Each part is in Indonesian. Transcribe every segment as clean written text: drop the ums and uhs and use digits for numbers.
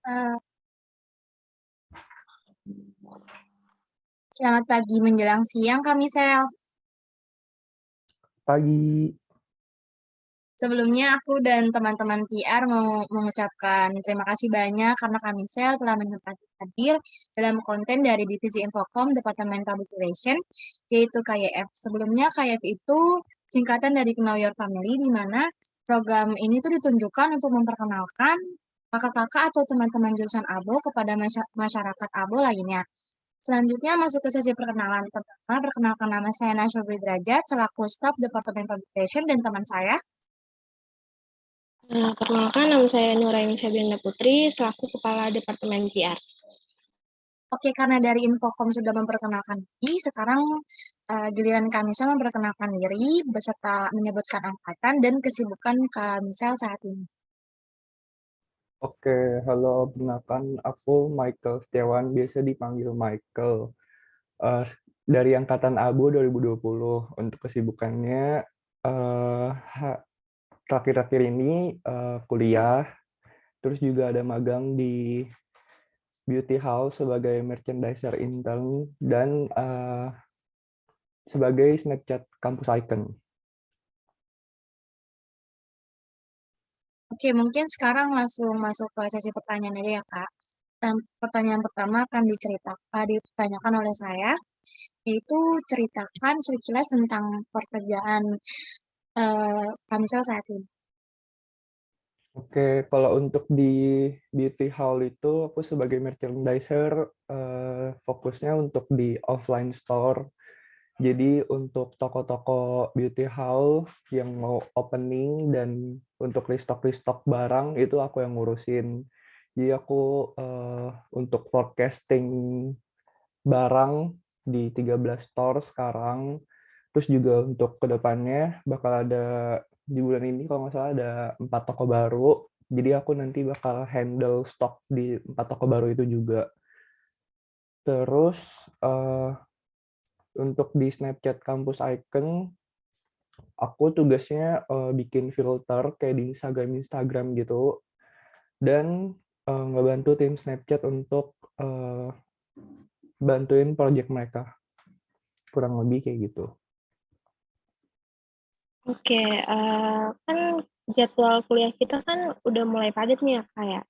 Eee, Selamat pagi menjelang siang Kak Misel. Pagi. Sebelumnya aku dan teman-teman PR mau mengucapkan terima kasih banyak karena Kak Misel telah menyempatkan hadir dalam konten dari Divisi Infocom Departemen Public Relation, yaitu KYF. Sebelumnya KYF itu singkatan dari Know Your Family, di mana program ini tuh ditunjukkan untuk memperkenalkan kakak-kakak atau teman-teman jurusan ABO kepada masyarakat ABO lainnya. Selanjutnya masuk ke sesi perkenalan. Pertama, perkenalkan nama saya Nasyobri Derajat, selaku staf Departemen Publication dan teman saya. Perkenalkan nama saya Nuraini Febriana Putri selaku Kepala Departemen PR. Oke, karena dari Infocom sudah memperkenalkan diri, sekarang giliran Kamisel memperkenalkan diri beserta menyebutkan angkatan dan kesibukan Kamisel saat ini. Oke, halo, perkenalkan aku Michael Setiawan, biasa dipanggil Michael. Eh, dari Angkatan ABO 2020. Untuk kesibukannya, eh, ha- terakhir-terakhir ini kuliah, terus juga ada magang di Beauty House sebagai merchandiser intern, dan sebagai Snapchat Campus Icon. Oke, mungkin sekarang langsung masuk ke sesi pertanyaan aja ya Kak. Pertanyaan pertama akan ditanyakan oleh saya, yaitu ceritakan sekilas tentang pekerjaan Kamisel saat ini. Oke, kalau untuk di Beauty Hall itu aku sebagai merchandiser fokusnya untuk di offline store. Jadi untuk toko-toko Beauty Hall yang mau opening dan untuk restock-restock barang itu aku yang ngurusin. Jadi aku untuk forecasting barang di 13 store sekarang. Terus juga untuk kedepannya bakal ada di bulan ini kalau nggak salah ada 4 toko baru. Jadi aku nanti bakal handle stok di 4 toko baru itu juga. Terus untuk di Snapchat Campus Icon, aku tugasnya bikin filter kayak di Instagram gitu, dan ngebantu tim Snapchat untuk bantuin project mereka. Kurang lebih kayak gitu. Oke, kan jadwal kuliah kita kan udah mulai padat nih ya Kak ya.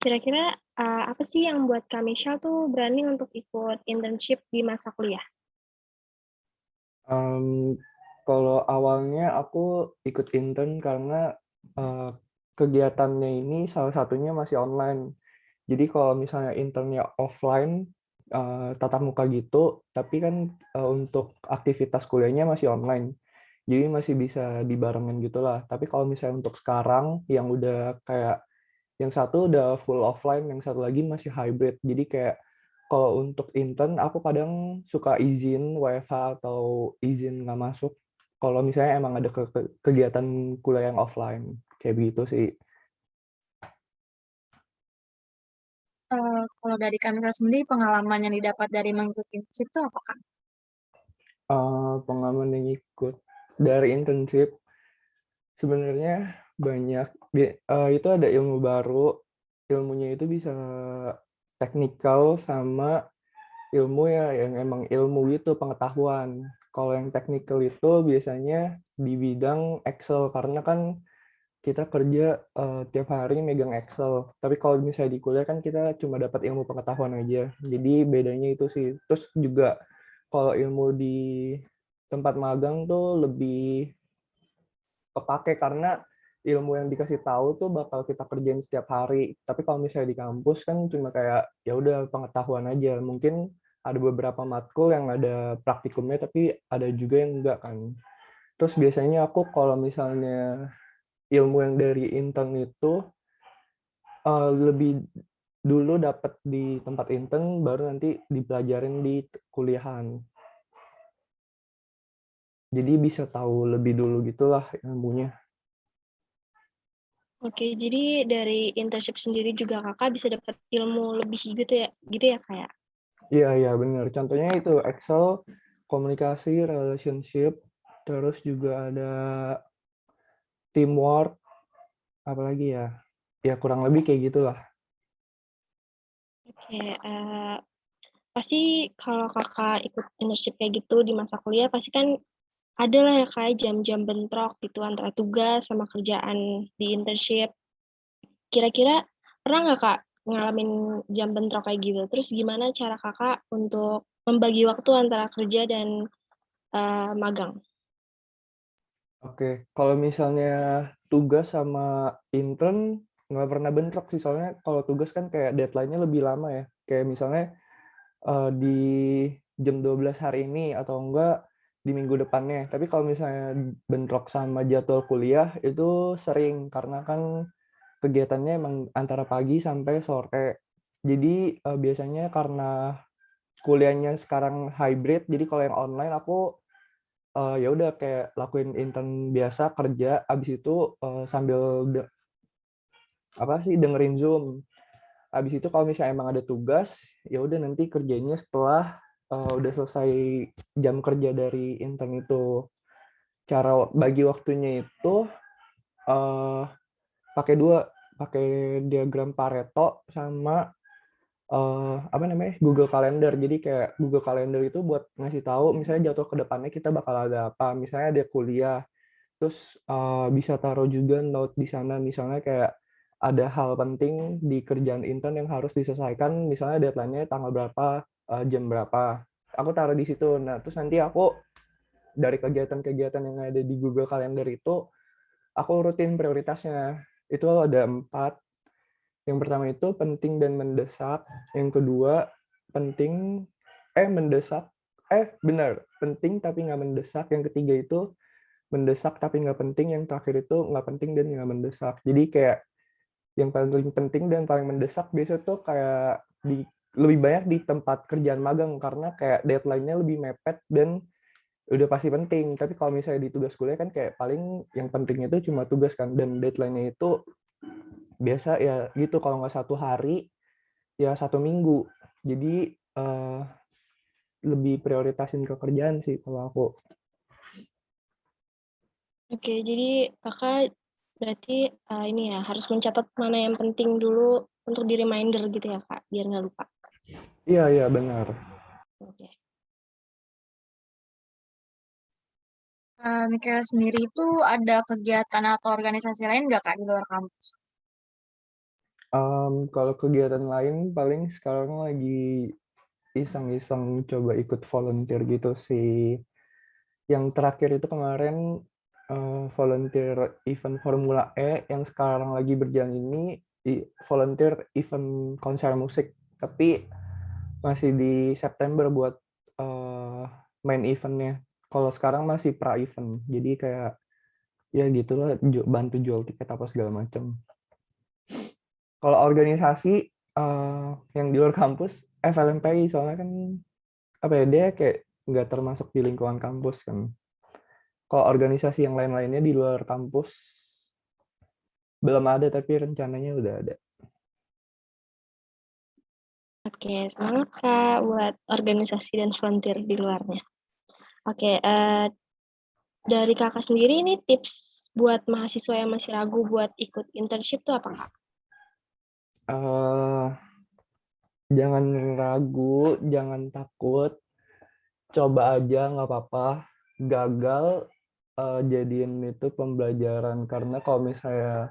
Kira-kira apa sih yang buat Kak Michelle tuh berani untuk ikut internship di masa kuliah? Mmm, Kalau awalnya aku ikut intern karena, eee, kegiatannya ini salah satunya masih online. Jadi kalau misalnya internnya offline, tatap muka gitu, tapi kan, untuk aktivitas kuliahnya masih online. Jadi masih bisa dibarengin gitulah. Tapi kalau misalnya untuk sekarang yang udah kayak yang satu udah full offline, yang satu lagi masih hybrid. Jadi kayak kalau untuk intern aku kadang suka izin WFH atau izin nggak masuk kalau misalnya emang ada kegiatan kuliah yang offline, kayak begitu sih. Kalau dari Kamisel sendiri, pengalaman yang didapat dari mengikuti internship itu apa Kak? Pengalaman yang ikut dari internship sebenarnya banyak, itu ada ilmu baru, ilmunya itu bisa teknikal sama ilmu ya yang emang ilmu gitu, pengetahuan. Kalau yang teknikal itu biasanya di bidang Excel, karena kan kita kerja tiap hari megang Excel. Tapi kalau misalnya di kuliah kan kita cuma dapat ilmu pengetahuan aja. Jadi bedanya itu sih. Terus juga kalau ilmu di tempat magang tuh lebih kepake karena ilmu yang dikasih tahu tuh bakal kita kerjain setiap hari. Tapi kalau misalnya di kampus kan cuma kayak ya udah pengetahuan aja. Mungkin ada beberapa matkul yang ada praktikumnya tapi ada juga yang enggak kan. Terus biasanya aku kalau misalnya ilmu yang dari intern itu lebih dulu dapat di tempat intern baru nanti dipelajarin di kuliahan. Jadi bisa tahu lebih dulu gitulah ilmunya. Oke, jadi dari internship sendiri juga Kakak bisa dapat ilmu lebih gitu ya Kak ya? Iya iya bener, contohnya itu Excel, komunikasi, relationship, terus juga ada teamwork, apalagi ya, ya kurang lebih kayak gitulah. Oke, pasti kalau Kakak ikut internship kayak gitu di masa kuliah pasti kan ada lah ya Kak jam-jam bentrok gitu antara tugas sama kerjaan di internship. Kira-kira pernah nggak Kak ngalamin jam bentrok kayak gitu? Terus gimana cara Kakak untuk membagi waktu antara kerja dan, magang? Oke, kalau misalnya tugas sama intern nggak pernah bentrok sih, soalnya kalau tugas kan kayak deadline-nya lebih lama ya. Kayak misalnya di jam 12 hari ini atau enggak di minggu depannya. Tapi kalau misalnya bentrok sama jadwal kuliah itu sering karena kan kegiatannya emang antara pagi sampai sore. Jadi biasanya karena kuliahnya sekarang hybrid, jadi kalau yang online aku ya udah kayak lakuin intern biasa kerja, abis itu sambil apa sih dengerin Zoom. Habis itu kalau misalnya emang ada tugas, ya udah nanti kerjanya setelah udah selesai jam kerja dari intern itu. Cara bagi waktunya itu eh, pakai dua, pakai diagram Pareto sama apa namanya Google Calendar. Jadi kayak Google Calendar itu buat ngasih tahu misalnya jadwal ke depannya kita bakal ada apa. Misalnya ada kuliah, terus bisa taruh juga note di sana, misalnya kayak ada hal penting di kerjaan intern yang harus diselesaikan, misalnya deadline-nya tanggal berapa, jam berapa. Aku taruh di situ. Nah, terus nanti aku dari kegiatan-kegiatan yang ada di Google Calendar itu, aku urutin prioritasnya. Itu ada 4. Yang pertama itu penting dan mendesak. Yang kedua, penting, mendesak, benar, penting tapi nggak mendesak. Yang ketiga itu mendesak tapi nggak penting, yang terakhir itu nggak penting dan nggak mendesak. Jadi kayak yang paling penting dan paling mendesak biasa tuh kayak lebih banyak di tempat kerjaan magang karena kayak deadline-nya lebih mepet dan udah pasti penting. Tapi kalau misalnya di tugas kuliah kan kayak paling yang penting itu cuma tugas kan, dan deadline-nya itu biasa ya gitu, kalau nggak 1 hari ya 1 minggu. Jadi lebih prioritasin ke kerjaan sih kalau aku. Oke, jadi Kakak berarti, ini ya, harus mencatat mana yang penting dulu untuk di-reminder gitu ya, Kak, biar nggak lupa? Iya, iya benar. Oke. Mikael sendiri itu ada kegiatan atau organisasi lain nggak Kak di luar kampus? Kalau kegiatan lain paling sekarang lagi iseng-iseng coba ikut volunteer gitu sih. Yang terakhir itu kemarin volunteer event Formula E, yang sekarang lagi berjalan ini volunteer event konser musik. Tapi masih di September buat main eventnya. Kalau sekarang masih pra event. Jadi kayak ya gitulah, bantu jual tiket apa segala macam. Kalau organisasi yang di luar kampus FLMPI, soalnya kan apa ya, dia kayak nggak termasuk di lingkungan kampus kan. Kalau organisasi yang lain-lainnya di luar kampus belum ada, tapi rencananya udah ada. Oke, semangat Kak buat organisasi dan volunteer di luarnya. Oke, dari Kakak sendiri ini tips buat mahasiswa yang masih ragu buat ikut internship tuh apa, Kak? Eh, Jangan ragu, jangan takut, coba aja nggak apa-apa. Gagal jadiin itu pembelajaran, karena kalau misalnya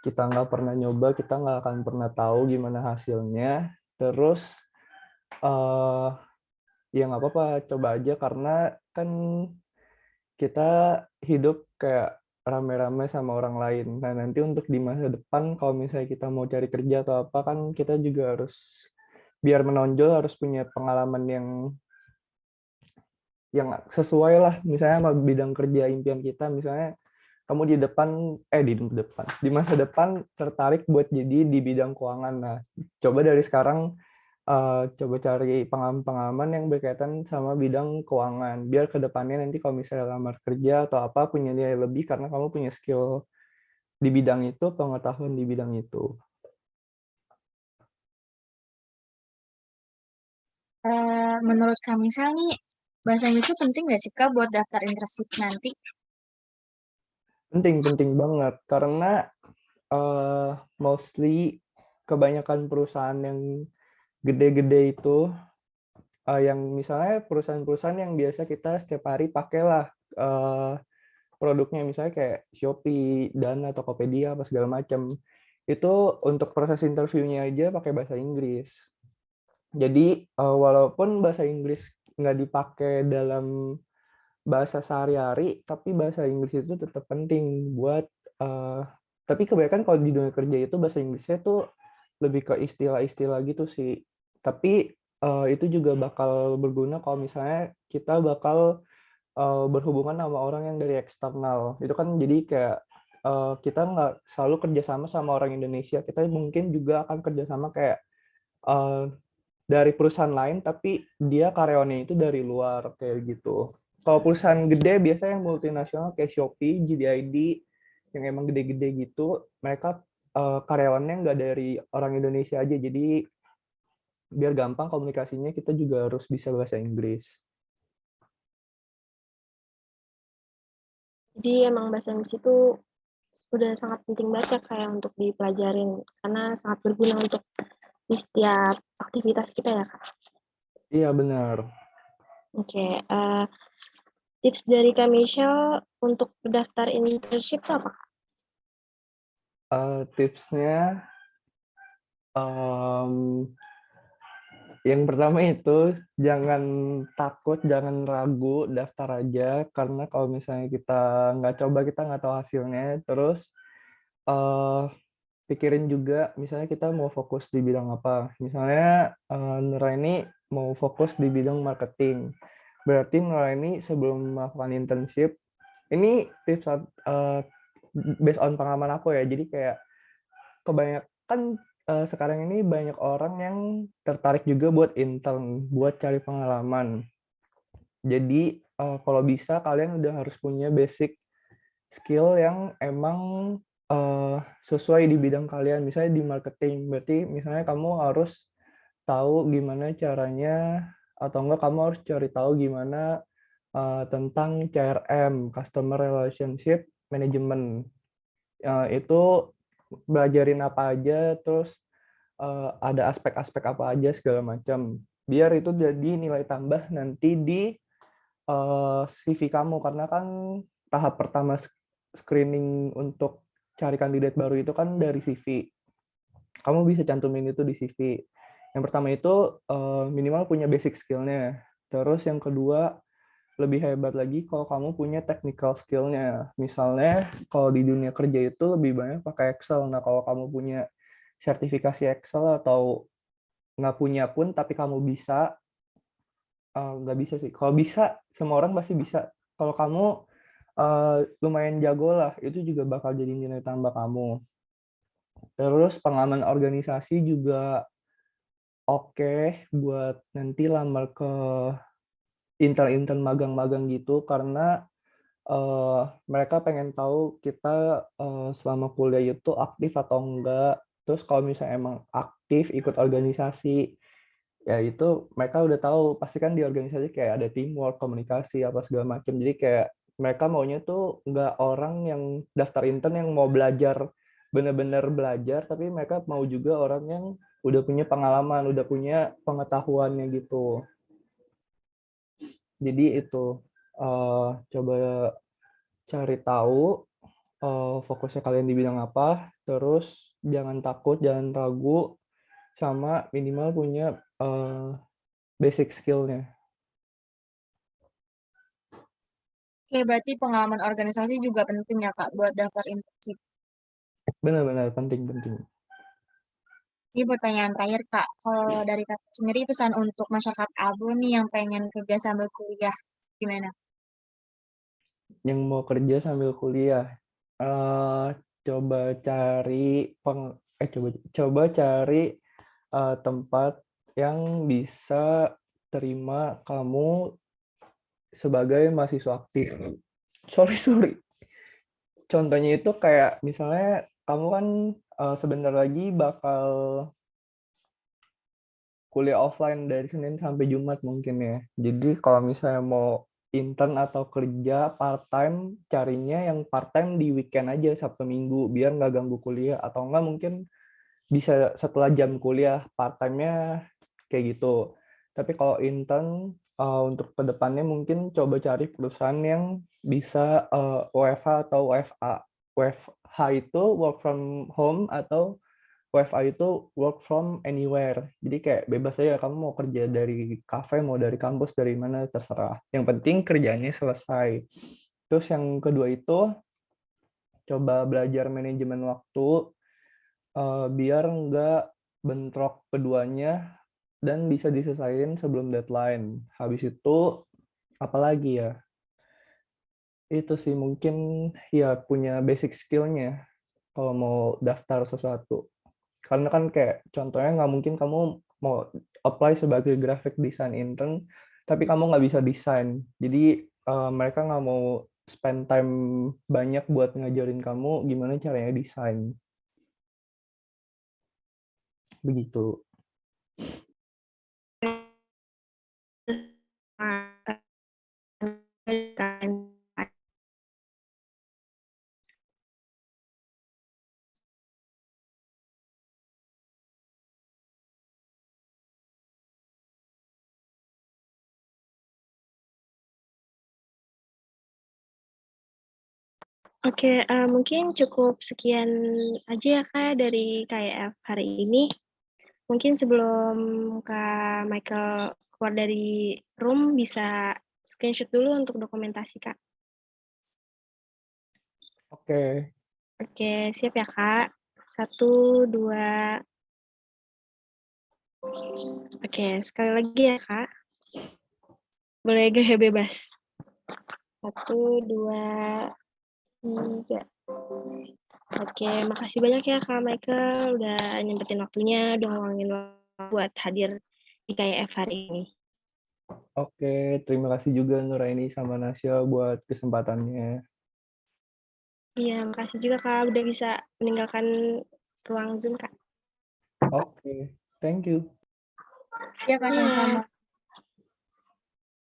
kita nggak pernah nyoba, kita nggak akan pernah tahu gimana hasilnya. Terus eh ya nggak apa-apa, coba aja, karena kan kita hidup kayak rame-rame sama orang lain. Nah, nanti untuk di masa depan kalau misalnya kita mau cari kerja atau apa, kan kita juga harus, biar menonjol, harus punya pengalaman yang sesuai lah, misalnya sama bidang kerja impian kita. Misalnya kamu di masa depan tertarik buat jadi di bidang keuangan. Nah, coba dari sekarang coba cari pengalaman-pengalaman yang berkaitan sama bidang keuangan, biar ke depannya nanti kalau misalnya lamar kerja atau apa punya nilai lebih karena kamu punya skill di bidang itu, pengetahuan di bidang itu. Menurut Kak Misal nih, bahasa Inggris itu penting nggak sih Kak buat daftar internship nanti? Penting banget karena mostly kebanyakan perusahaan yang gede-gede itu yang misalnya perusahaan-perusahaan yang biasa kita setiap hari pakailah produknya, misalnya kayak Shopee, Dana, Tokopedia, apa segala macam. Itu untuk proses interviewnya aja pakai bahasa Inggris. Jadi walaupun bahasa Inggris nggak dipakai dalam bahasa sehari-hari, tapi bahasa Inggris itu tetap penting buat tapi kebanyakan kalau di dunia kerja itu bahasa Inggrisnya tuh lebih ke istilah-istilah gitu sih. Tapi itu juga bakal berguna kalau misalnya kita bakal berhubungan sama orang yang dari eksternal. Itu kan jadi kayak kita nggak selalu kerjasama sama orang Indonesia. Kita mungkin juga akan kerjasama kayak dari perusahaan lain, tapi dia karyawannya itu dari luar kayak gitu. Kalau perusahaan gede biasanya yang multinasional kayak Shopee, JDID, yang emang gede-gede gitu, mereka karyawannya nggak dari orang Indonesia aja. Jadi biar gampang komunikasinya, kita juga harus bisa bahasa Inggris. Jadi emang bahasa Inggris itu udah sangat penting banget ya kayak untuk dipelajarin karena sangat berguna untuk di setiap aktivitas kita ya Kak. Iya benar. Oke, tips dari Kak Michelle untuk daftar internship itu apa? Tipsnya yang pertama itu jangan takut, jangan ragu, daftar aja. Karena kalau misalnya kita nggak coba, kita nggak tahu hasilnya. Terus pikirin juga, misalnya kita mau fokus di bidang apa. Misalnya Nuraini mau fokus di bidang marketing. Berarti Nuraini sebelum melakukan internship, ini tips based on pengalaman aku ya. Jadi kayak kebanyakan sekarang ini banyak orang yang tertarik juga buat intern, buat cari pengalaman. Jadi kalau bisa kalian udah harus punya basic skill yang emang sesuai di bidang kalian. Misalnya di marketing, berarti misalnya kamu harus tahu gimana caranya, atau enggak kamu harus cari tahu gimana tentang CRM, Customer Relationship Management. Itu belajarin apa aja, terus ada aspek-aspek apa aja segala macam. Biar itu jadi nilai tambah nanti di CV kamu, karena kan tahap pertama screening untuk cari kandidat baru itu kan dari CV. Kamu bisa cantumin itu di CV. Yang pertama itu minimal punya basic skill-nya. Terus yang kedua, lebih hebat lagi kalau kamu punya technical skill-nya. Misalnya kalau di dunia kerja itu lebih banyak pakai Excel. Nah, kalau kamu punya sertifikasi Excel atau nggak punya pun, tapi kamu bisa, nggak bisa sih. Kalau bisa, semua orang pasti bisa. Kalau kamu lumayan jago lah, itu juga bakal jadi nilai tambah kamu. Terus pengalaman organisasi juga oke buat nanti lamar ke intern-intern magang-magang gitu, karena mereka pengen tahu kita selama kuliah itu aktif atau enggak. Terus kalau misalnya emang aktif ikut organisasi, ya itu mereka udah tahu pasti kan di organisasi kayak ada teamwork, komunikasi apa segala macam. Jadi kayak mereka maunya tuh nggak orang yang daftar intern yang mau belajar benar-benar belajar, tapi mereka mau juga orang yang udah punya pengalaman, udah punya pengetahuannya gitu. Jadi itu coba cari tahu fokusnya kalian di bidang apa, terus jangan takut, jangan ragu, sama minimal punya basic skill-nya. Oke, berarti pengalaman organisasi juga penting ya Kak buat daftar internship. Benar-benar penting-penting. Ini pertanyaan terakhir Kak, kalau dari Kakak sendiri pesan untuk masyarakat Abu nih yang pengen kerja sambil kuliah, gimana? Yang mau kerja sambil kuliah, coba cari coba cari tempat yang bisa terima kamu sebagai mahasiswa aktif. Sorry. Contohnya itu kayak misalnya kamu kan sebentar lagi bakal kuliah offline dari Senin sampai Jumat mungkin ya. Jadi kalau misalnya mau intern atau kerja part-time, carinya yang part-time di weekend aja, Sabtu Minggu, biar nggak ganggu kuliah. Atau enggak mungkin bisa setelah jam kuliah, part-time-nya kayak gitu. Tapi kalau intern untuk kedepannya mungkin coba cari perusahaan yang bisa WFH atau WFA. WFH itu work from home atau WFA itu work from anywhere. Jadi kayak bebas aja kamu mau kerja dari kafe, mau dari kampus, dari mana terserah. Yang penting kerjanya selesai. Terus yang kedua itu coba belajar manajemen waktu biar nggak bentrok keduanya dan bisa diselesaikan sebelum deadline. Habis itu apalagi ya? Itu sih mungkin ya punya basic skill-nya kalau mau daftar sesuatu. Karena kan kayak contohnya nggak mungkin kamu mau apply sebagai graphic design intern, tapi kamu nggak bisa desain. Jadi mereka nggak mau spend time banyak buat ngajarin kamu gimana caranya desain. Begitu. Oke, mungkin cukup sekian aja ya Kak dari KYF hari ini. Mungkin sebelum Kak Michael keluar dari room bisa screenshot dulu untuk dokumentasi Kak. Oke. Oke, siap ya Kak? 1, 2. Oke, sekali lagi ya Kak. Boleh gaya bebas. 1, 2, 3. Oke, makasih banyak ya Kak Michael udah nyempetin waktunya, udah ngeluangin waktu buat hadir di KYF hari ini. Oke, terima kasih juga Nuraini sama Nasya buat kesempatannya. Iya, makasih juga Kak udah bisa meninggalkan ruang Zoom Kak. Oke, thank you. Ya Kak, Iya. sama-sama.